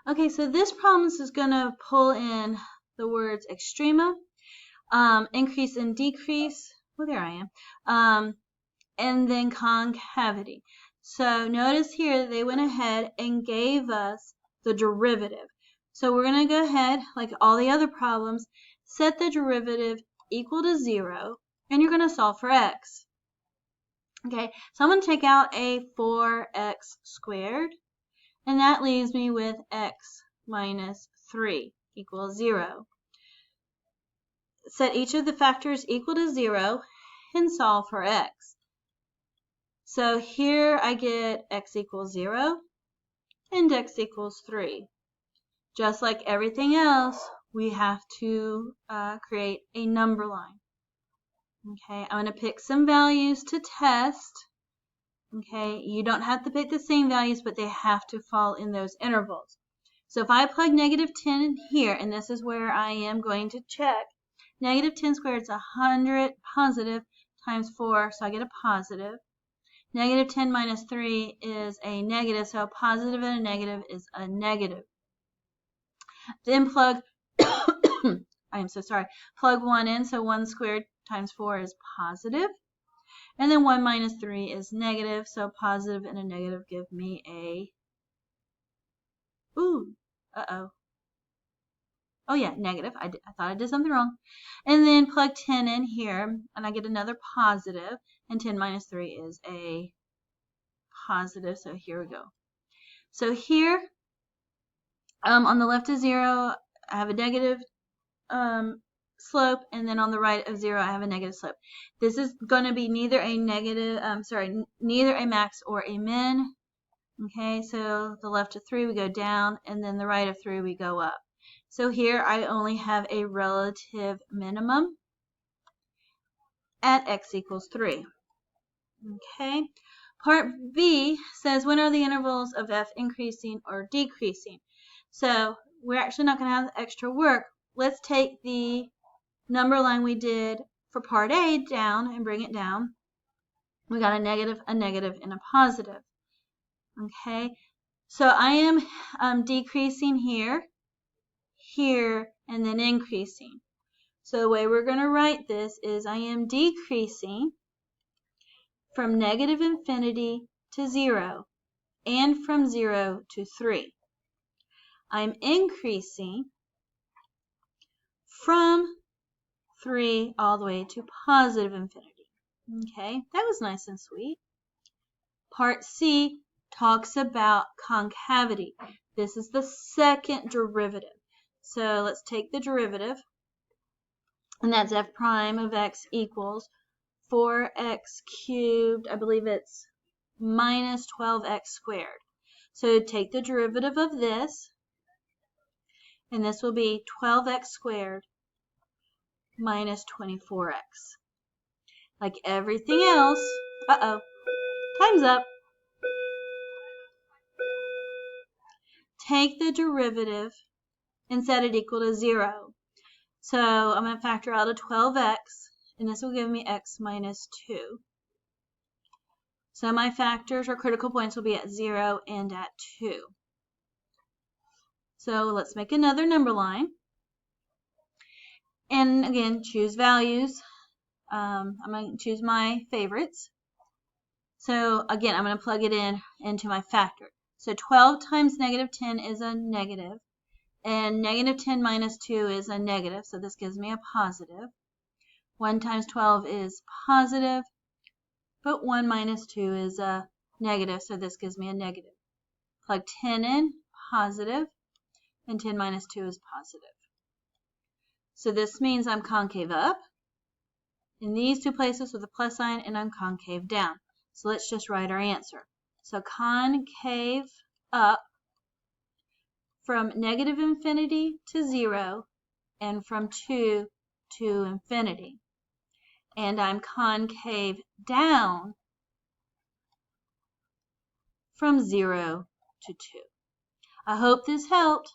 Okay, so this problem is going to pull in the words extrema, increase and decrease. Well, there I am. And then concavity. So notice here they went ahead and gave us the derivative. So we're going to go ahead, like all the other problems, set the derivative equal to 0, and you're going to solve for x. Okay, so I'm going to take out a 4x squared, and that leaves me with x minus 3 equals 0. Set each of the factors equal to 0 and solve for x. So here I get x equals 0 and x equals 3. Just like everything else, we have to create a number line. Okay, I'm going to pick some values to test. Okay, you don't have to pick the same values, but they have to fall in those intervals. So if I plug negative 10 in here, and this is where I am going to check, negative 10 squared is 100 positive times 4, so I get a positive. Negative 10 minus 3 is a negative, so a positive and a negative is a negative. Then plug, I am so sorry, plug 1 in, so 1 squared times 4 is positive. And then 1 minus 3 is negative, so positive and a negative give me a, oh yeah, negative. I thought I did something wrong. And then plug 10 in here, and I get another positive, and 10 minus 3 is a positive, so here we go. So here, on the left of 0, I have a negative slope, and then on the right of 0, I have a negative slope. This is going to be neither a neither a max or a min. Okay, so the left of 3 we go down, and then the right of 3 we go up. So here I only have a relative minimum at x equals 3. Okay, part B says when are the intervals of f increasing or decreasing? So we're actually not going to have extra work. Let's take the number line we did for part A down and bring it down. We got a negative, and a positive. Okay, so I am decreasing here, here, and then increasing. So the way we're going to write this is I am decreasing from negative infinity to 0 and from 0 to 3. I'm increasing from 3 all the way to positive infinity. Okay, that was nice and sweet. Part C talks about concavity. This is the second derivative. So let's take the derivative, and that's f prime of x equals 4x cubed, I believe it's minus 12x squared. So take the derivative of this, and this will be 12x squared minus 24x. Like everything else, time's up. Take the derivative and set it equal to 0. So I'm going to factor out a 12x, and this will give me x minus 2. So my factors or critical points will be at 0 and at 2. So let's make another number line. And again, choose values. I'm going to choose my favorites. So again, I'm going to plug it into my factor. So 12 times negative 10 is a negative. And negative 10 minus 2 is a negative, so this gives me a positive. 1 times 12 is positive, but 1 minus 2 is a negative, so this gives me a negative. Plug 10 in, positive, and 10 minus 2 is positive. So this means I'm concave up in these two places with a plus sign, and I'm concave down. So let's just write our answer. So concave up from negative infinity to 0 and from 2 to infinity. And I'm concave down from 0 to 2. I hope this helped.